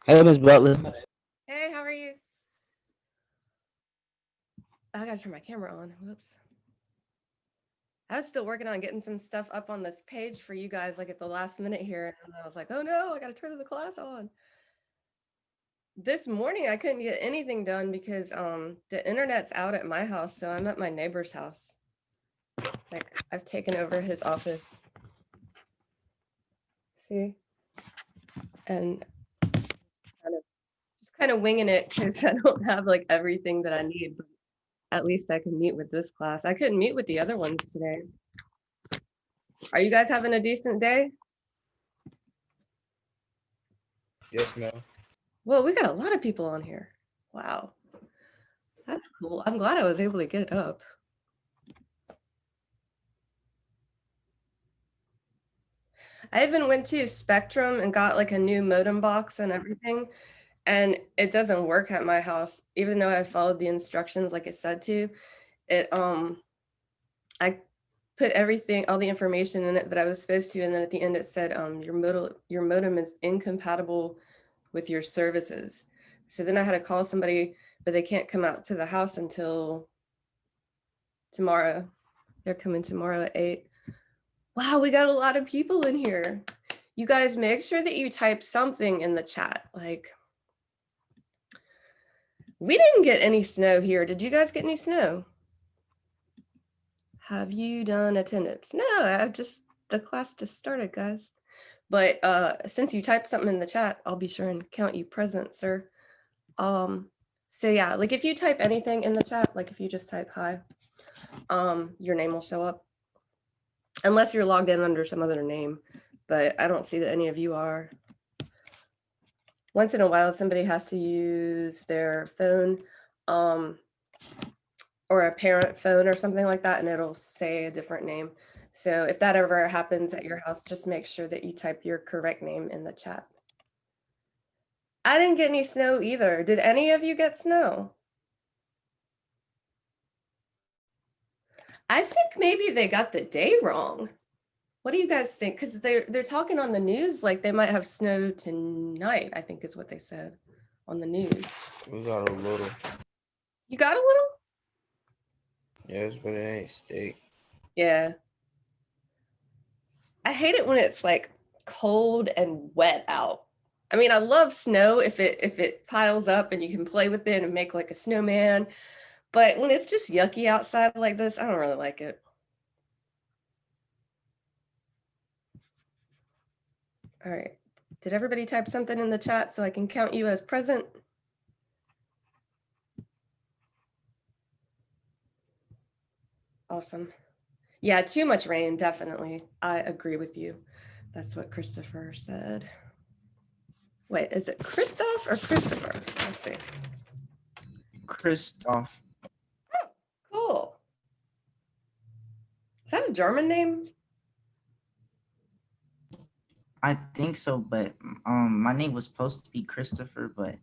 Hey, Miss Butler. Hey, how are you? I gotta turn my camera on. Whoops. I was still working on getting some stuff up on this page for you guys, like at the last minute here. And I was like, oh no, I gotta turn the class on. This morning I couldn't get anything done because the internet's out at my house, so I'm at my neighbor's house. Like I've taken over his office. See? And kind of just kind of winging it because I don't have like everything that I need, but at least I can meet with this class. I couldn't meet with the other ones today. Are you guys having a decent day? Yes, ma'am. Well, we got a lot of people on here. Wow, that's cool. I'm glad I was able to get it up. I even went to Spectrum and got like a new modem box and everything, and it doesn't work at my house, even though I followed the instructions like it said to. It I put everything, all the information in it that I was supposed to, and then at the end it said your modem is incompatible with your services. So then I had to call somebody, but they can't come out to the house until tomorrow. They're coming tomorrow at 8. Wow, we got a lot of people in here. You guys make sure that you type something in the chat. Like, we didn't get any snow here. Did you guys get any snow? Have you done attendance? No, the class just started, guys. But since you typed something in the chat, I'll be sure and count you present, sir. Um, so yeah, like if you type anything in the chat, like if you just type hi, your name will show up. Unless you're logged in under some other name, but I don't see that any of you are. Once in a while, somebody has to use their phone, um, or a parent phone or something like that, and it'll say a different name. So if that ever happens at your house, just make sure that you type your correct name in the chat. I didn't get any snow either. Did any of you get snow? I think maybe they got the day wrong. What do you guys think? Because they're talking on the news like they might have snow tonight, I think is what they said on the news. We got a little. You got a little? Yes, but it ain't steak. Yeah. I hate it when it's like cold and wet out. I mean, I love snow if it piles up and you can play with it and make like a snowman. But when it's just yucky outside like this, I don't really like it. All right. Did everybody type something in the chat so I can count you as present? Awesome. Yeah, too much rain, definitely. I agree with you. That's what Christopher said. Wait, is it Christoph or Christopher? Let's see. Christoph. Oh, cool. Is that a German name? I think so, but my name was supposed to be Christopher, but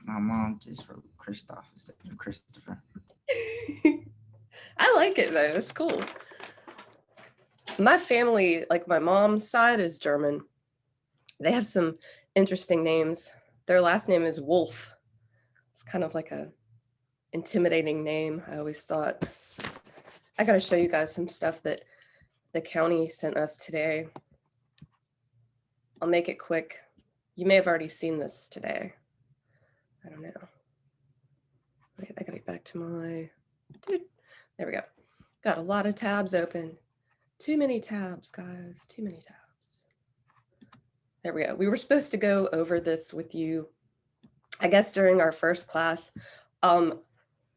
my mom just wrote Christoph instead of Christopher. I like it though. It's cool. My family, like my mom's side, is German. They have some interesting names. Their last name is Wolf. It's kind of like a intimidating name, I always thought. I got to show you guys some stuff that the county sent us today. I'll make it quick. You may have already seen this today. I don't know. Wait, I gotta get back to my. Dude, there we go. Got a lot of tabs open. Too many tabs, guys. Too many tabs. There we go. We were supposed to go over this with you, I guess, during our first class.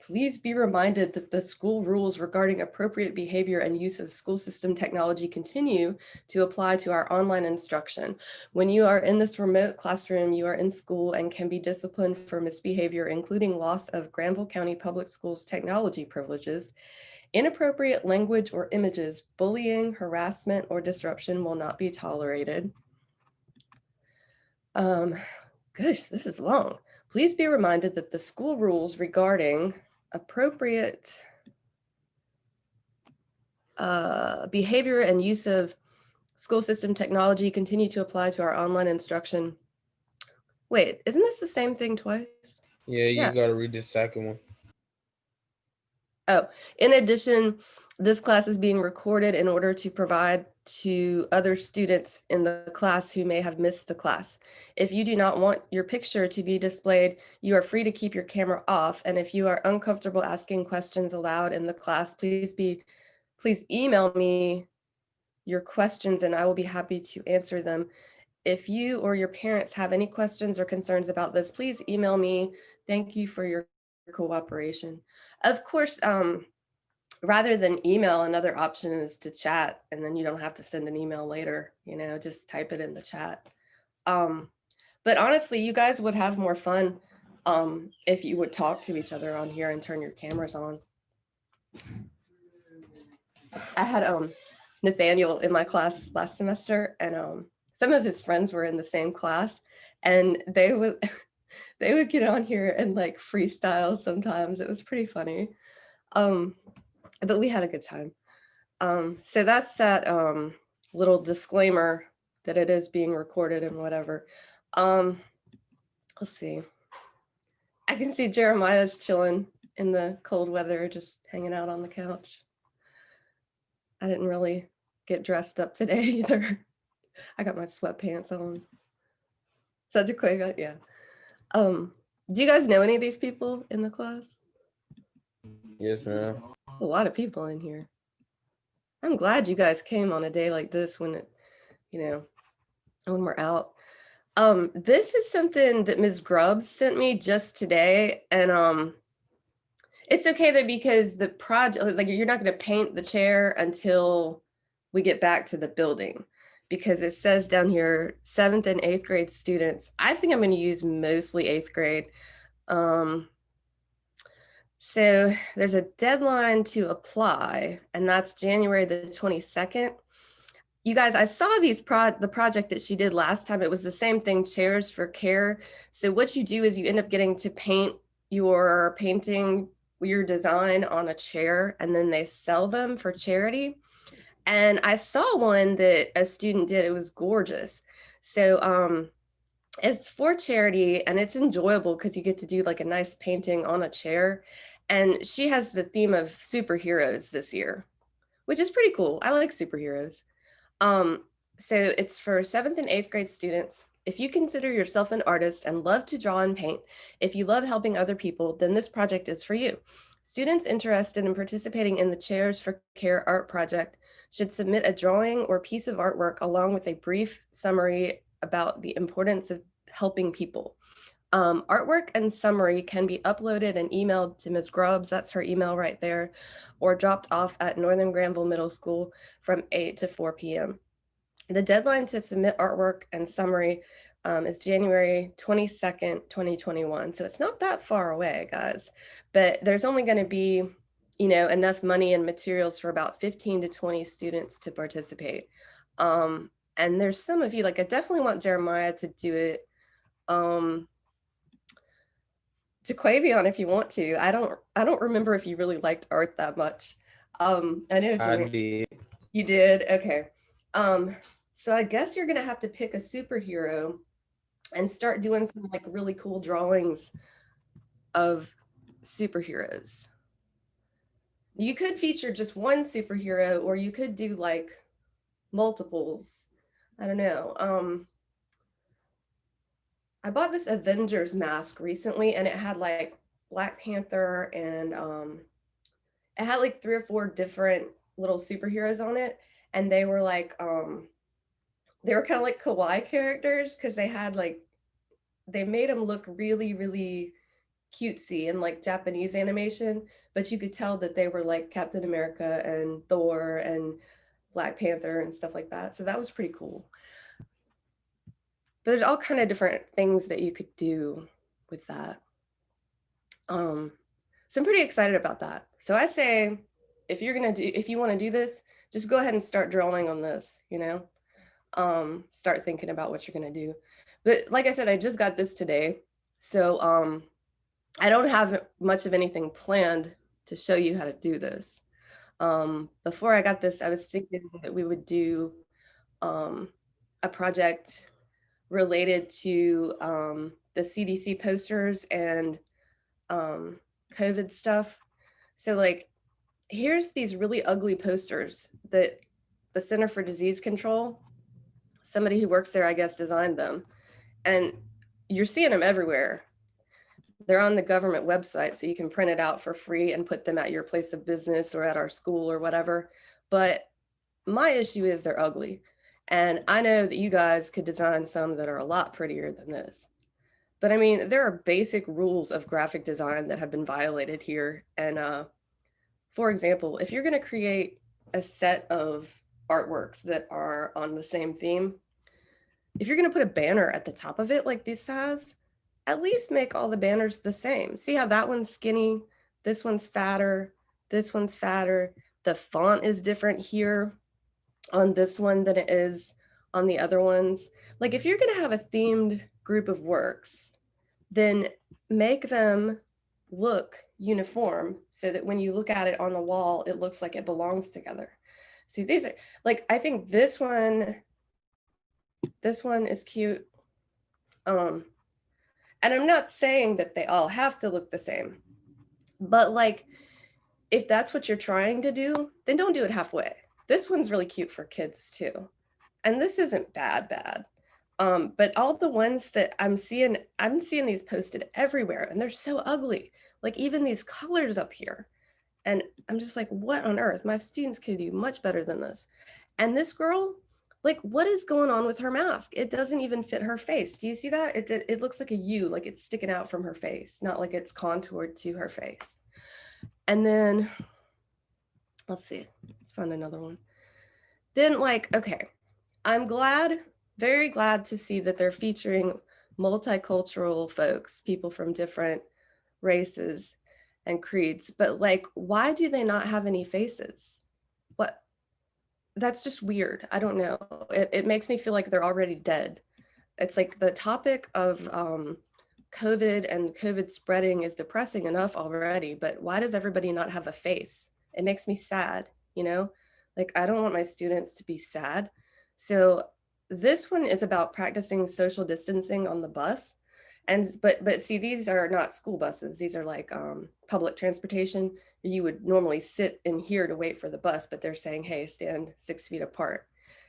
Please be reminded that the school rules regarding appropriate behavior and use of school system technology continue to apply to our online instruction. When you are in this remote classroom, you are in school and can be disciplined for misbehavior, including loss of Granville County Public Schools technology privileges. Inappropriate language or images, bullying, harassment, or disruption will not be tolerated. Gosh, this is long. Please be reminded that the school rules regarding appropriate behavior and use of school system technology continue to apply to our online instruction. Wait, isn't this the same thing twice? Yeah, you Yeah. gotta read the second one. Oh, in addition, this class is being recorded in order to provide to other students in the class who may have missed the class. If you do not want your picture to be displayed, you are free to keep your camera off. And if you are uncomfortable asking questions aloud in the class, please email me your questions and I will be happy to answer them. If you or your parents have any questions or concerns about this, please email me. Thank you for your cooperation. Of course, rather than email, another option is to chat, and then you don't have to send an email later, just type it in the chat. But honestly, you guys would have more fun if you would talk to each other on here and turn your cameras on. I had Nathaniel in my class last semester, and some of his friends were in the same class, and they would they would get on here and like freestyle sometimes. It was pretty funny. But we had a good time. So that's that little disclaimer that it is being recorded and whatever. Let's see. I can see Jeremiah's chilling in the cold weather, just hanging out on the couch. I didn't really get dressed up today either. I got my sweatpants on. Such a quick, yeah. Do you guys know any of these people in the class? Yes, ma'am. A lot of people in here. I'm glad you guys came on a day like this when when we're out. This is something that Ms. Grubbs sent me just today, and it's okay though because the project, like you're not going to paint the chair until we get back to the building, because it says down here 7th and 8th grade students. I think I'm going to use mostly 8th grade. So there's a deadline to apply, and that's January the 22nd. You guys, I saw the project that she did last time. It was the same thing, Chairs for Care. So what you do is you end up getting to paint your design on a chair, and then they sell them for charity. And I saw one that a student did. It was gorgeous. So it's for charity, and it's enjoyable because you get to do like a nice painting on a chair. And she has the theme of superheroes this year, which is pretty cool. I like superheroes. So it's for 7th and 8th grade students. If you consider yourself an artist and love to draw and paint, if you love helping other people, then this project is for you. Students interested in participating in the Chairs for Care art project should submit a drawing or piece of artwork along with a brief summary about the importance of helping people. Artwork and summary can be uploaded and emailed to Ms. Grubbs, that's her email right there, or dropped off at Northern Granville Middle School from 8 to 4 p.m. The deadline to submit artwork and summary is January 22nd, 2021. So it's not that far away, guys, but there's only going to be, enough money and materials for about 15 to 20 students to participate. And there's some of you, like I definitely want Jeremiah to do it. Jaquavion, if you want to. I don't remember if you really liked art that much. I know I did. you did. Okay. So I guess you're gonna have to pick a superhero and start doing some like really cool drawings of superheroes. You could feature just one superhero, or you could do like multiples. I don't know. I bought this Avengers mask recently, and it had like Black Panther, and it had like 3 or 4 different little superheroes on it, and they were like they were kind of like kawaii characters because they made them look really, really cutesy and like Japanese animation, but you could tell that they were like Captain America and Thor and Black Panther and stuff like that. So that was pretty cool. But there's all kind of different things that you could do with that. So I'm pretty excited about that. So I say, if you want to do this, just go ahead and start drawing on this, start thinking about what you're going to do. But like I said, I just got this today. So I don't have much of anything planned to show you how to do this. Before I got this, I was thinking that we would do a project related to the CDC posters and COVID stuff. So like, here's these really ugly posters that the Center for Disease Control, somebody who works there, I guess, designed them. And you're seeing them everywhere. They're on the government website, so you can print it out for free and put them at your place of business or at our school or whatever. But my issue is they're ugly. And I know that you guys could design some that are a lot prettier than this. But I mean, there are basic rules of graphic design that have been violated here. And for example, if you're going to create a set of artworks that are on the same theme, if you're going to put a banner at the top of it like this has, at least make all the banners the same. See how that one's skinny, this one's fatter, this one's fatter. The font is different here on this one than it is on the other ones. Like if you're going to have a themed group of works, then make them look uniform so that when you look at it on the wall, it looks like it belongs together. See, these are like, I think this one is cute. And I'm not saying that they all have to look the same, but like, if that's what you're trying to do, then don't do it halfway. This one's really cute for kids too. And this isn't bad. But all the ones that I'm seeing these posted everywhere and they're so ugly. Like even these colors up here. And I'm just like, what on earth? My students could do much better than this. And this girl, like, what is going on with her mask? It doesn't even fit her face. Do you see that? It looks like a U, like it's sticking out from her face, not like it's contoured to her face. And then, let's see, let's find another one. Then like, okay, I'm very glad to see that they're featuring multicultural folks, people from different races and creeds, but like, why do they not have any faces? What? That's just weird. I don't know. It makes me feel like they're already dead. It's like the topic of COVID and COVID spreading is depressing enough already, but why does everybody not have a face? It makes me sad, you know? Like, I don't want my students to be sad. So this one is about practicing social distancing on the bus. And but see, these are not school buses. These are like public transportation. You would normally sit in here to wait for the bus, but they're saying, hey, stand 6 feet apart.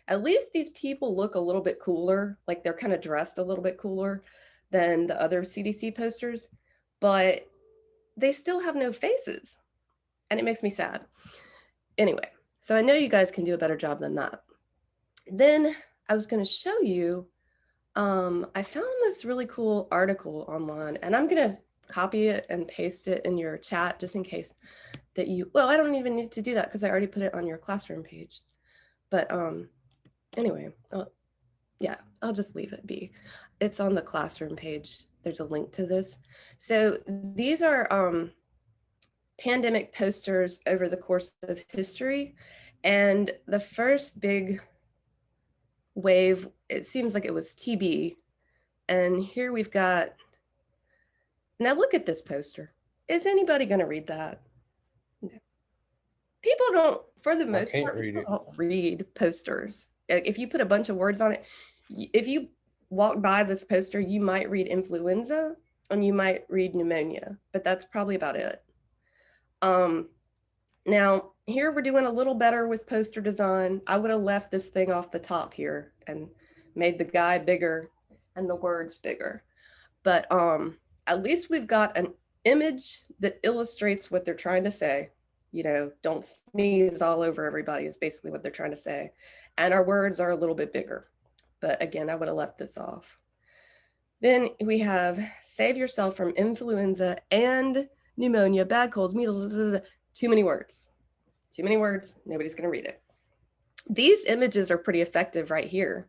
At least these people look a little bit cooler, like they're kind of dressed a little bit cooler than the other CDC posters, but they still have no faces. And it makes me sad. Anyway, so I know you guys can do a better job than that. Then I was going to show you, I found this really cool article online, and I'm going to copy it and paste it in your chat just in case that well, I don't even need to do that because I already put it on your classroom page. But anyway, yeah, I'll just leave it be. It's on the classroom page. There's a link to this. So these are pandemic posters over the course of history. And the first big wave, it seems like it was TB. And here we've got, now look at this poster. Is anybody going to read that? No. People don't, for the most part, people don't read posters. If you put a bunch of words on it, if you walk by this poster, you might read influenza and you might read pneumonia, but that's probably about it. Now, here we're doing a little better with poster design. I would have left this thing off the top here and made the guy bigger and the words bigger. But at least we've got an image that illustrates what they're trying to say. You know, don't sneeze all over everybody is basically what they're trying to say. And our words are a little bit bigger. But again, I would have left this off. Then we have save yourself from influenza and pneumonia, bad colds, measles, too many words. Too many words, nobody's gonna read it. These images are pretty effective right here.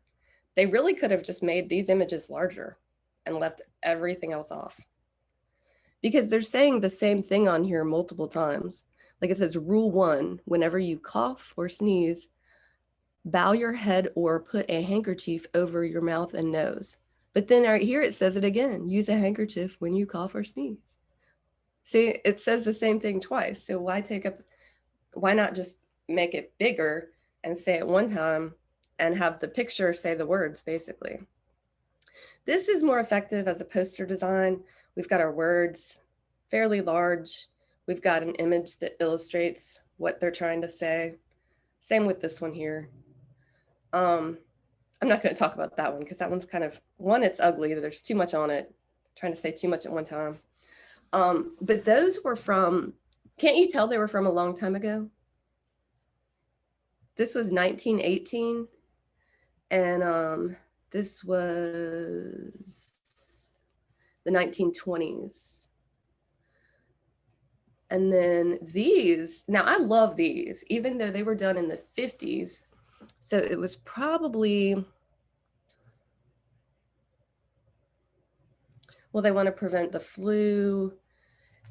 They really could have just made these images larger and left everything else off. Because they're saying the same thing on here multiple times. Like it says, rule 1, whenever you cough or sneeze, bow your head or put a handkerchief over your mouth and nose. But then right here, it says it again, use a handkerchief when you cough or sneeze. See, it says the same thing twice. So why not just make it bigger and say it one time and have the picture say the words basically. This is more effective as a poster design. We've got our words fairly large. We've got an image that illustrates what they're trying to say. Same with this one here. I'm not going to talk about that one because that one's kind of, one, it's ugly. There's too much on it. I'm trying to say too much at one time. But those were from, can't you tell they were from a long time ago? This was 1918. And this was the 1920s. And then these, now I love these, even though they were done in the 50s. So it was probably, well, they want to prevent the flu.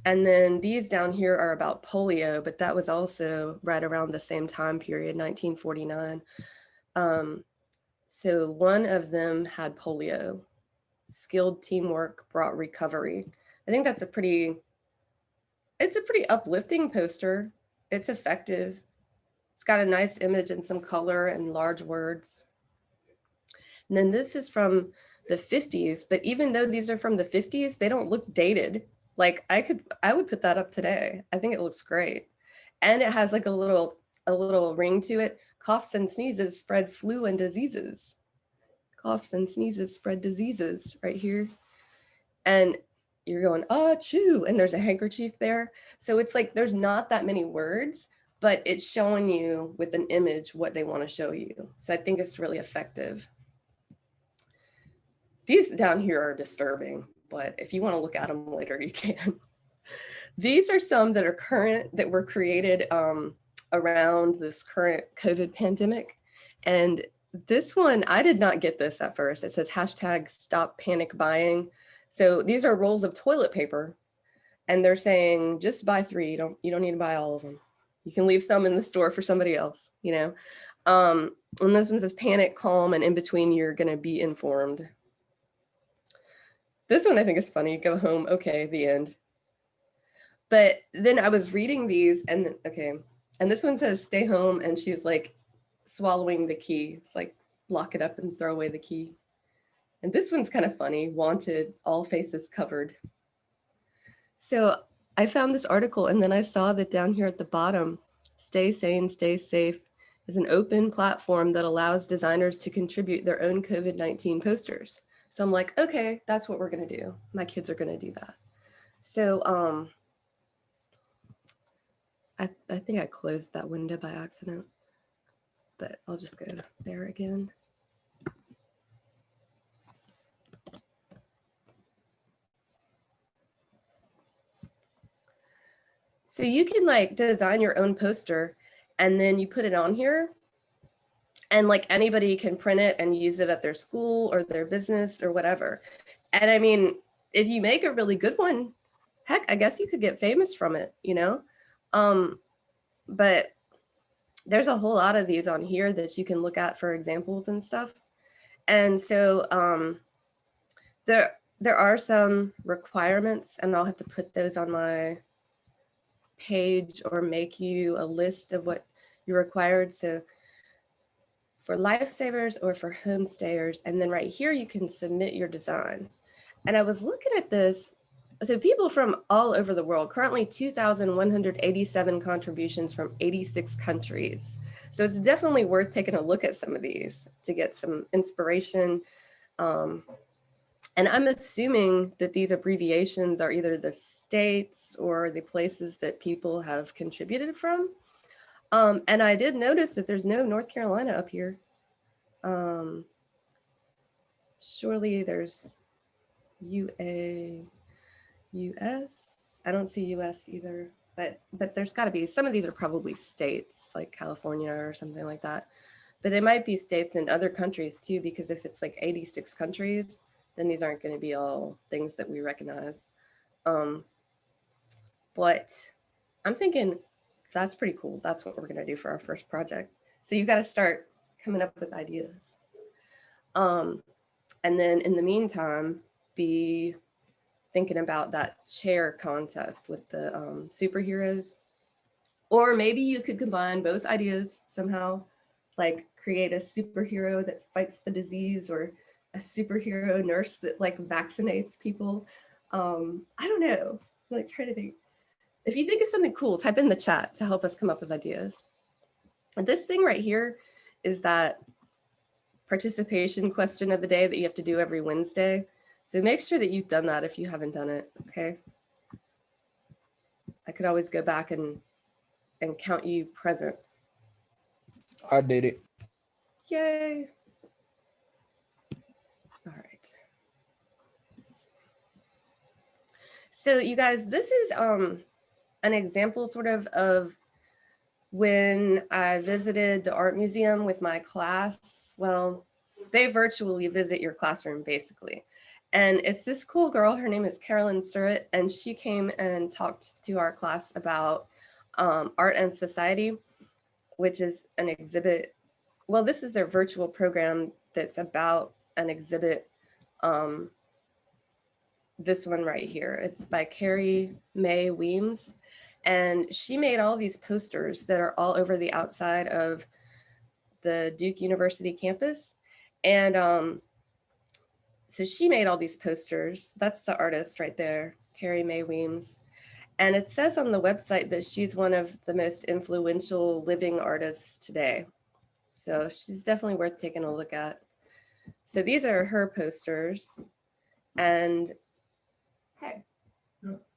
And then these down here are about polio, but that was also right around the same time period, 1949. So one of them had polio. Skilled teamwork brought recovery. I think that's it's a pretty uplifting poster. It's effective. It's got a nice image and some color and large words. And then this is from the 50s, but even though these are from the 50s, they don't look dated. Like I would put that up today. I think it looks great. And it has like a little ring to it. Coughs and sneezes spread flu and diseases. Coughs and sneezes spread diseases right here. And you're going, oh, chew. And there's a handkerchief there. So it's like, there's not that many words, but it's showing you with an image what they want to show you. So I think it's really effective. These down here are disturbing, but if you want to look at them later, you can. These are some that are current, that were created around this current COVID pandemic. And this one, I did not get this at first. It says hashtag stop panic buying. So these are rolls of toilet paper and they're saying just buy 3. You don't need to buy all of them. You can leave some in the store for somebody else, you know. And this one says panic, calm, and in between you're gonna be informed. This one I think is funny. Go home, okay, the end. But then I was reading these and okay, and this one says stay home and she's like swallowing the key. It's like lock it up and throw away the key. And this one's kind of funny, wanted, all faces covered. So I found this article and then I saw that down here at the bottom, stay sane, stay safe is an open platform that allows designers to contribute their own COVID-19 posters. So I'm like, okay, that's what we're gonna do. My kids are gonna do that. So I think I closed that window by accident, but I'll just go there again. So you can like design your own poster and then you put it on here and like anybody can print it and use it at their school or their business or whatever. And I mean, if you make a really good one, heck, I guess you could get famous from it, you know? But there's a whole lot of these on here that you can look at for examples and stuff. And so there are some requirements and I'll have to put those on my page or make you a list of what you're required. So for lifesavers or for homestayers, and then right here you can submit your design. And I was looking at this, so people from all over the world, currently 2,187 contributions from 86 countries. So it's definitely worth taking a look at some of these to get some inspiration. And I'm assuming that these abbreviations are either the states or the places that people have contributed from. And I did notice that there's no North Carolina up here. Surely there's US. I don't see US either, but there's got to be, some of these are probably states like California or something like that. But they might be states in other countries too, because if it's like 86 countries, then these aren't going to be all things that we recognize. But I'm thinking that's pretty cool. That's what we're going to do for our first project. So you got to start coming up with ideas. And then in the meantime, be thinking about that chair contest with the superheroes. Or maybe you could combine both ideas somehow, like create a superhero that fights the disease or a superhero nurse that like vaccinates people. I don't know. I'm like trying to think. If you think of something cool, type in the chat to help us come up with ideas. And this thing right here is that participation question of the day that you have to do every Wednesday. So make sure that you've done that if you haven't done it, okay? I could always go back and count you present. I did it. Yay. All right. So you guys, this is an example sort of when I visited the art museum with my class. Well, they virtually visit your classroom basically. And it's this cool girl, her name is Carolyn Surratt, and she came and talked to our class about Art and Society, which is an exhibit. Well, this is their virtual program that's about an exhibit. This one right here, it's by Carrie Mae Weems. And she made all these posters that are all over the outside of the Duke University campus. And so she made all these posters. That's the artist right there, Carrie Mae Weems. And it says on the website that she's one of the most influential living artists today. So she's definitely worth taking a look at. So these are her posters. And hey,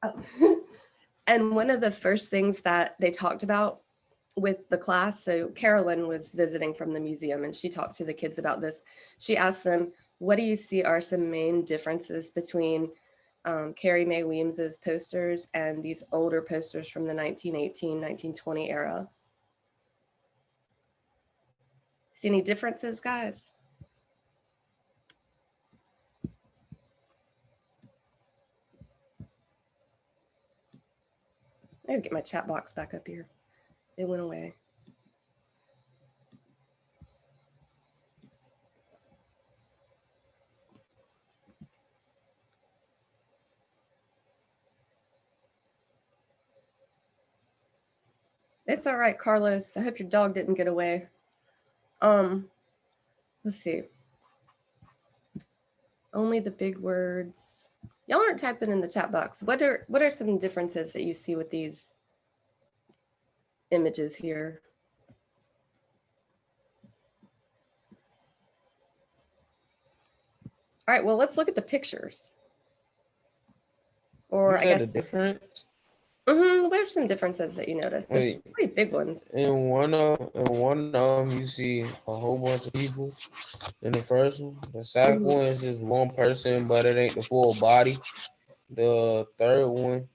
oh. And one of the first things that they talked about with the class, so Carolyn was visiting from the museum and she talked to the kids about this. She asked them, what do you see are some main differences between Carrie Mae Weems's posters and these older posters from the 1918, 1920 era? See any differences, guys? I gotta get my chat box back up here. It went away. It's all right, Carlos. I hope your dog didn't get away. Let's see. Only the big words. Y'all aren't typing in the chat box. What are some differences that you see with these images here? All right, well, let's look at the pictures. Or I guess the difference. What are some differences that you notice? There's pretty big ones. In one of them, you see a whole bunch of people. In the first one, the second one is just one person, but it ain't the full body. The third one,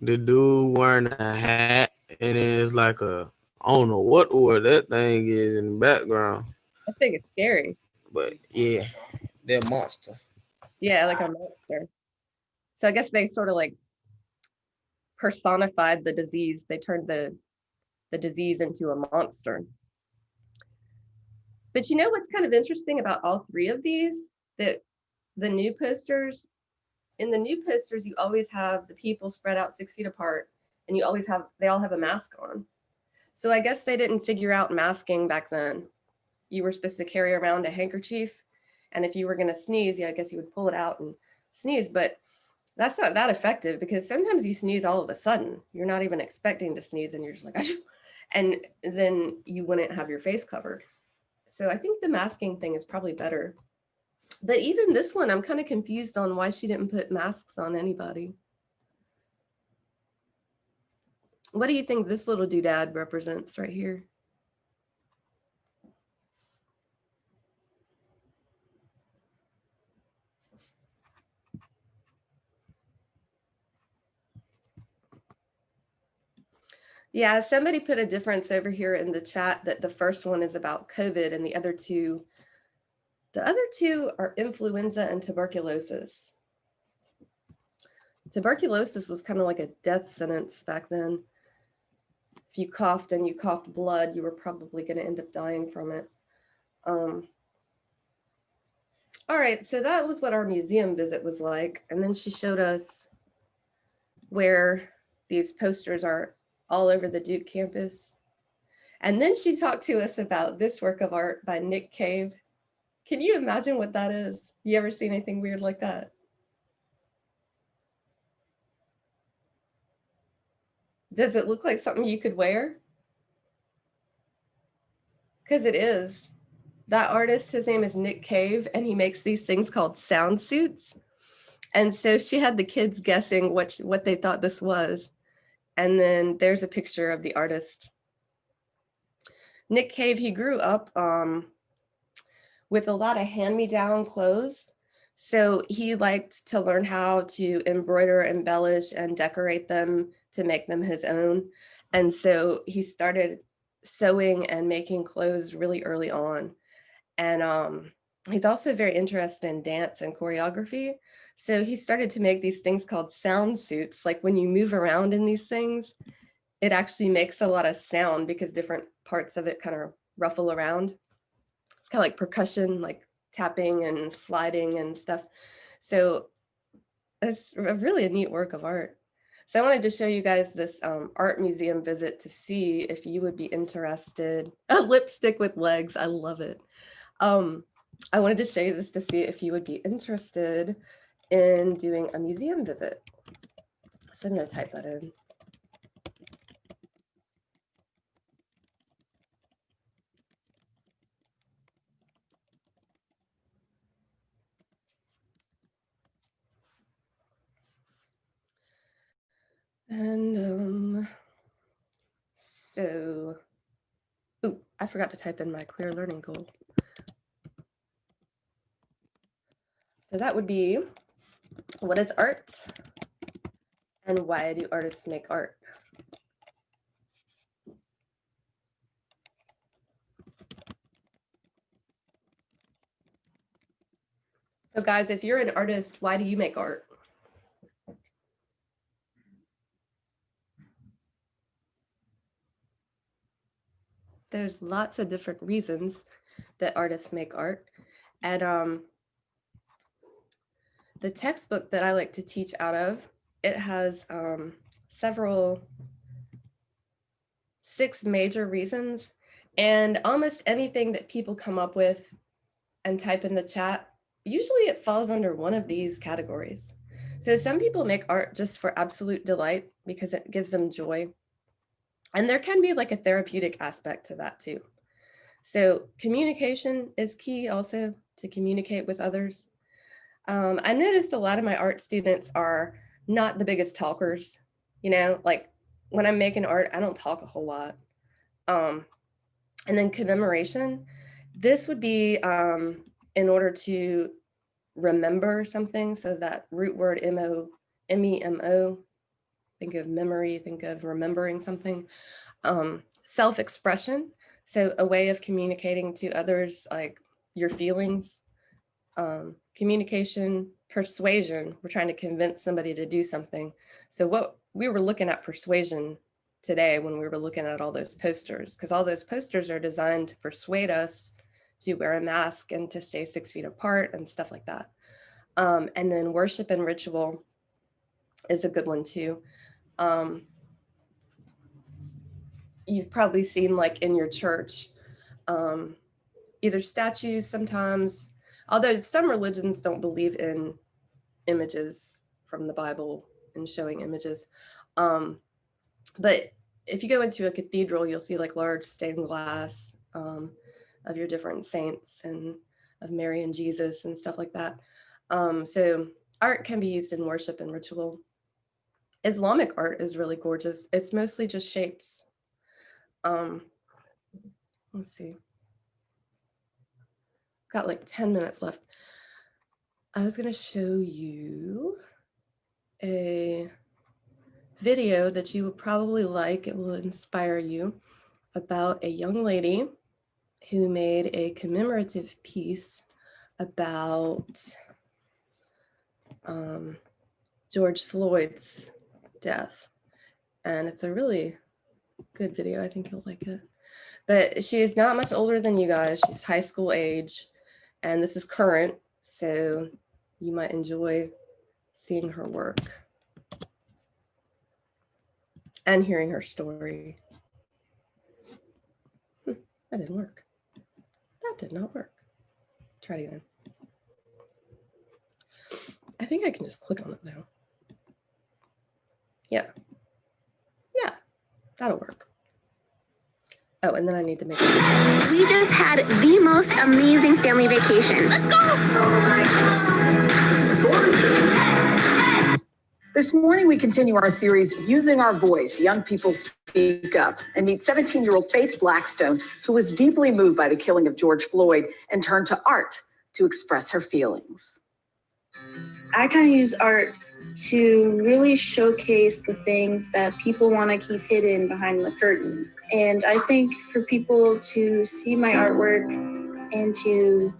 the dude wearing a hat, and it's like a, I don't know what order that thing is in the background. I think it's scary. But yeah, they're a monster. Yeah, like a monster. So I guess they sort of like personified the disease. They turned the disease into a monster. But you know what's kind of interesting about all three of these? That the new posters, in the new posters, you always have the people spread out 6 feet apart, and they all have a mask on. So I guess they didn't figure out masking back then. You were supposed to carry around a handkerchief, and if you were going to sneeze, I guess you would pull it out and sneeze. But that's not that effective, because sometimes you sneeze all of a sudden. You're not even expecting to sneeze, and you're just like, and then you wouldn't have your face covered. So I think the masking thing is probably better. But even this one, I'm kind of confused on why she didn't put masks on anybody. What do you think this little doodad represents right here? Yeah, somebody put a difference over here in the chat that the first one is about COVID and the other two are influenza and tuberculosis. Tuberculosis was kind of like a death sentence back then. If you coughed and you coughed blood, you were probably going to end up dying from it. All right, so that was what our museum visit was like. And then she showed us where these posters are all over the Duke campus. And then she talked to us about this work of art by Nick Cave. Can you imagine what that is? You ever seen anything weird like that? Does it look like something you could wear? Because it is. That artist, his name is Nick Cave, and he makes these things called sound suits. And so she had the kids guessing what they thought this was. And then there's a picture of the artist. Nick Cave, he grew up with a lot of hand-me-down clothes. So he liked to learn how to embroider, embellish, and decorate them to make them his own. And so he started sewing and making clothes really early on. And he's also very interested in dance and choreography. So he started to make these things called sound suits. Like when you move around in these things, it actually makes a lot of sound because different parts of it kind of ruffle around. It's kind of like percussion, like tapping and sliding and stuff. So it's really a neat work of art. So I wanted to show you guys this art museum visit to see if you would be interested. A lipstick with legs, I love it. I wanted to show you this to see if you would be interested in doing a museum visit. So I'm going to type that in. And so, ooh, I forgot to type in my clear learning goal. So that would be, what is art? And why do artists make art? So guys, if you're an artist, why do you make art? There's lots of different reasons that artists make art. And the textbook that I like to teach out of, it has six major reasons, and almost anything that people come up with and type in the chat, usually it falls under one of these categories. So some people make art just for absolute delight because it gives them joy. And there can be like a therapeutic aspect to that too. So communication is key also, to communicate with others. I noticed a lot of my art students are not the biggest talkers, you know, like when I'm making art, I don't talk a whole lot. And then commemoration, this would be in order to remember something. So that root word M-E-M-O, think of memory, think of remembering something. Self-expression, so a way of communicating to others, like your feelings. Communication, persuasion, we're trying to convince somebody to do something. So what we were looking at persuasion today when we were looking at all those posters, because all those posters are designed to persuade us to wear a mask and to stay 6 feet apart and stuff like that. And then worship and ritual is a good one too. You've probably seen like in your church, either statues sometimes, although some religions don't believe in images from the Bible and showing images. But if you go into a cathedral, you'll see like large stained glass of your different saints and of Mary and Jesus and stuff like that. So art can be used in worship and ritual. Islamic art is really gorgeous. It's mostly just shapes. Let's see. Got like 10 minutes left. I was going to show you a video that you will probably like. It will inspire you, about a young lady who made a commemorative piece about George Floyd's death. And it's a really good video. I think you'll like it. But she's not much older than you guys. She's high school age. And this is current, so you might enjoy seeing her work and hearing her story. That didn't work. That did not work. Try it again. I think I can just click on it now. Yeah. Yeah, that'll work. Oh, and then I need to make it. We just had the most amazing family vacation. Let's go! Oh my God. This is gorgeous. This morning, we continue our series, Using Our Voice, Young People Speak Up, and meet 17-year-old Faith Blackstone, who was deeply moved by the killing of George Floyd and turned to art to express her feelings. I kind of use art to really showcase the things that people want to keep hidden behind the curtain. And I think for people to see my artwork and to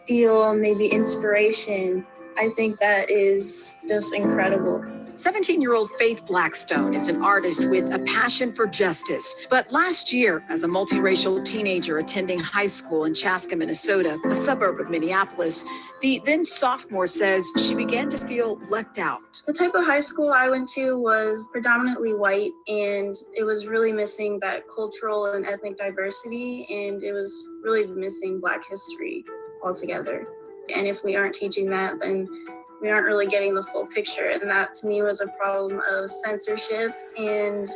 feel maybe inspiration, I think that is just incredible. 17-year-old Faith Blackstone is an artist with a passion for justice. But last year, as a multiracial teenager attending high school in Chaska, Minnesota, a suburb of Minneapolis, the then sophomore says she began to feel left out. The type of high school I went to was predominantly white, and it was really missing that cultural and ethnic diversity, and it was really missing Black history altogether. And if we aren't teaching that, then we aren't really getting the full picture. And that to me was a problem of censorship. And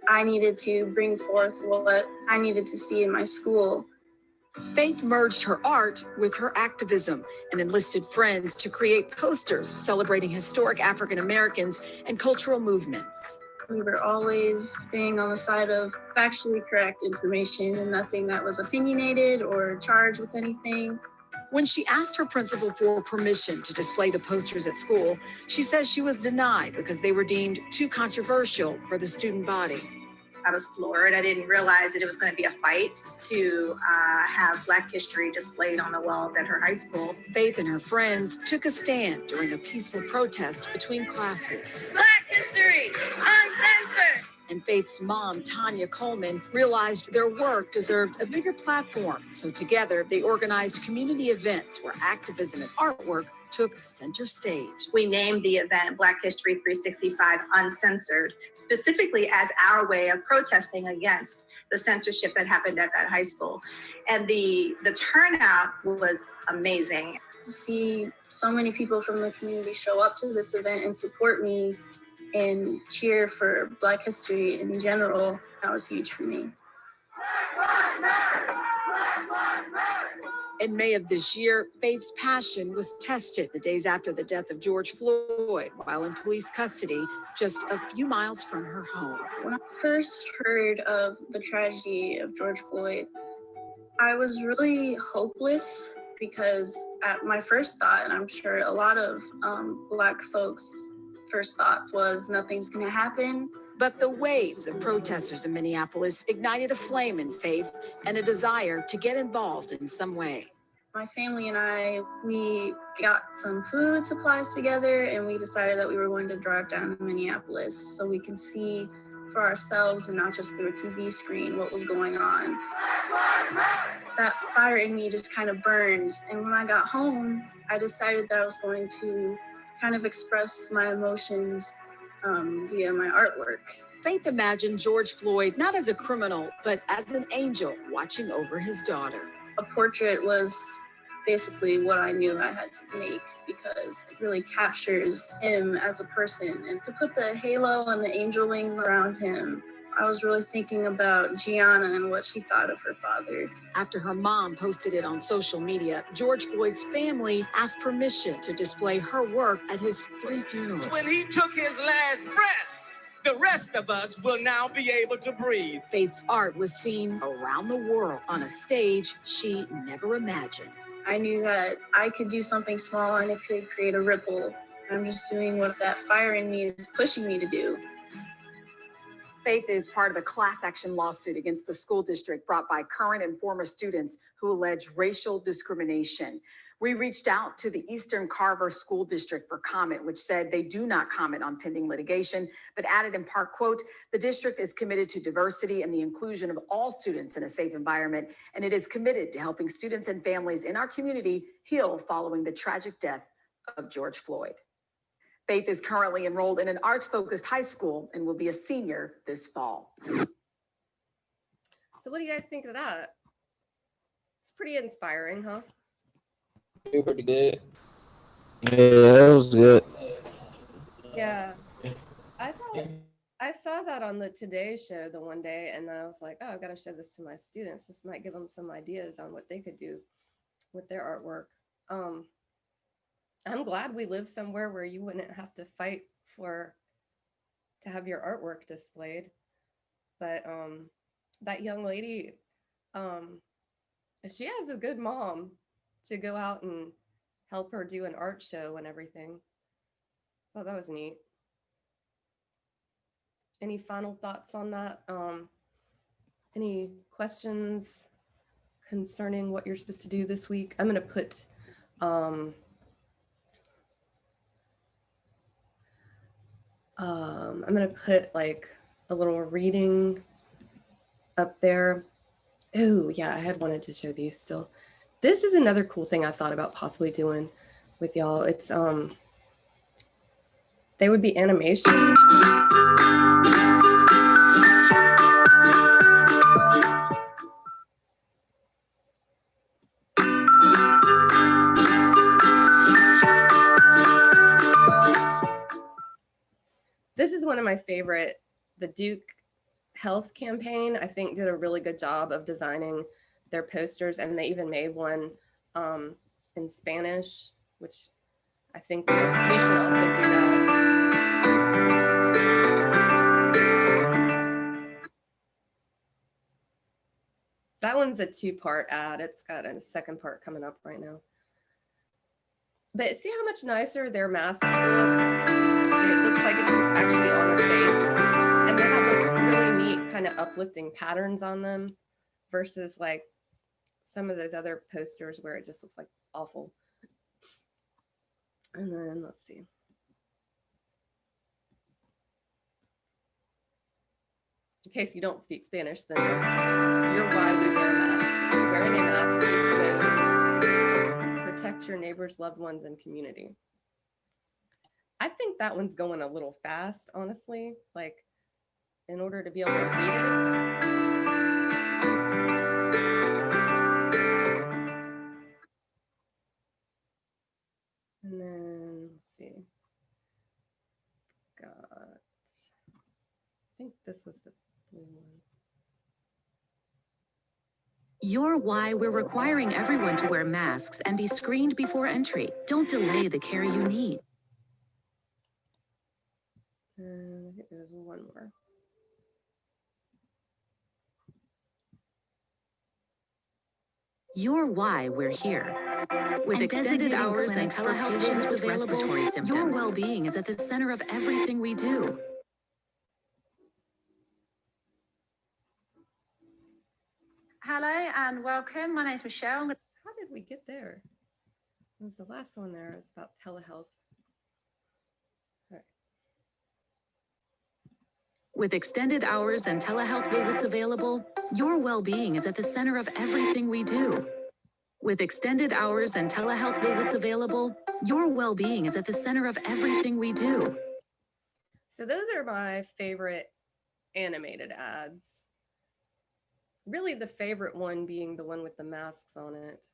I needed to bring forth what I needed to see in my school. Faith merged her art with her activism and enlisted friends to create posters celebrating historic African Americans and cultural movements. We were always staying on the side of factually correct information and nothing that was opinionated or charged with anything. When she asked her principal for permission to display the posters at school, she says she was denied because they were deemed too controversial for the student body. I was floored. I didn't realize that it was going to be a fight to have Black history displayed on the walls at her high school. Faith and her friends took a stand during a peaceful protest between classes. Black history, uncensored. And Faith's mom, Tanya Coleman, realized their work deserved a bigger platform. So together, they organized community events where activism and artwork took center stage. We named the event Black History 365 Uncensored, specifically as our way of protesting against the censorship that happened at that high school. And the turnout was amazing. To see so many people from the community show up to this event and support me and cheer for Black history in general, that was huge for me. In May of this year, Faith's passion was tested the days after the death of George Floyd while in police custody just a few miles from her home. When I first heard of the tragedy of George Floyd, I was really hopeless because at my first thought, and I'm sure a lot of Black folks' first thoughts was nothing's gonna happen. But the waves of protesters in Minneapolis ignited a flame in Faith and a desire to get involved in some way. My family and I, we got some food supplies together and we decided that we were going to drive down to Minneapolis so we can see for ourselves and not just through a TV screen what was going on. That fire in me just kind of burned. And when I got home, I decided that I was going to kind of express my emotions via my artwork. Faith imagined George Floyd not as a criminal, but as an angel watching over his daughter. A portrait was basically what I knew I had to make because it really captures him as a person. And to put the halo and the angel wings around him, I was really thinking about Gianna and what she thought of her father. After her mom posted it on social media, George Floyd's family asked permission to display her work at his 3 funerals. When he took his last breath, the rest of us will now be able to breathe. Faith's art was seen around the world on a stage she never imagined. I knew that I could do something small and it could create a ripple. I'm just doing what that fire in me is pushing me to do. Faith is part of a class action lawsuit against the school district brought by current and former students who allege racial discrimination. We reached out to the Eastern Carver School District for comment, which said they do not comment on pending litigation, but added in part, quote, the district is committed to diversity and the inclusion of all students in a safe environment, and it is committed to helping students and families in our community heal following the tragic death of George Floyd. Faith is currently enrolled in an arts-focused high school and will be a senior this fall. So what do you guys think of that? It's pretty inspiring, huh? They were pretty good. Yeah, that was good. Yeah. I thought I saw that on the Today Show the one day, and then I was like, oh, I've got to show this to my students. This might give them some ideas on what they could do with their artwork. I'm glad we live somewhere where you wouldn't have to fight to have your artwork displayed. But that young lady, she has a good mom to go out and help her do an art show and everything. Oh, that was neat. Any final thoughts on that? Any questions concerning what you're supposed to do this week? I'm going to put I'm going to put like a little reading up there. Oh, yeah, I had wanted to show these still. This is another cool thing I thought about possibly doing with y'all. It's they would be animations. This is one of my favorite, the Duke Health campaign, I think did a really good job of designing their posters, and they even made one in Spanish, which I think we should also do that. That one's a 2-part ad. It's got a second part coming up right now. But see how much nicer their masks look? It looks like it's actually on her face. And they have like really neat kind of uplifting patterns on them versus like some of those other posters where it just looks like awful. And then let's see. In case you don't speak Spanish, then you're why we wear masks. Wearing a mask keeps those. Protect your neighbors, loved ones, and community. I think that one's going a little fast, honestly. Like, in order to be able to read it. And then, let's see. I think this was the blue one. You're why we're requiring everyone to wear masks and be screened before entry. Don't delay the care you need. I think there was one more. You're why we're here. With extended hours and telehealth visits with respiratory symptoms, your well-being is at the center of everything we do. Hello and welcome. My name is Michelle. How did we get there? It was the last one there. It's about telehealth. All right. With extended hours and telehealth visits available, your well-being is at the center of everything we do. With extended hours and telehealth visits available, your well-being is at the center of everything we do. So those are my favorite animated ads. Really the favorite one being the one with the masks on it.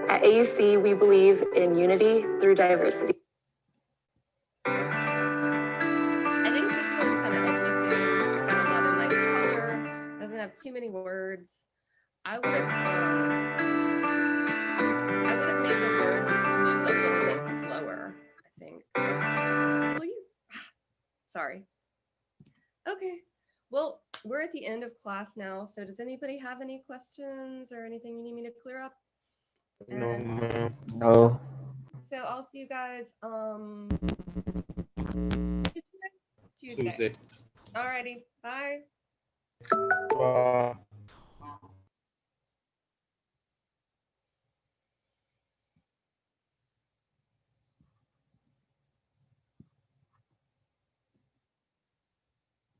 At AUC, we believe in unity through diversity. I think this one's kind of uplifting. It's got a lot of nice color. Doesn't have too many words. I would have made the words move a little bit slower, I think. Will you? Sorry. Okay. Well, we're at the end of class now. So does anybody have any questions or anything you need me to clear up? No, ma'am. No. So I'll see you guys Tuesday. Tuesday. Alrighty. Bye. Bye.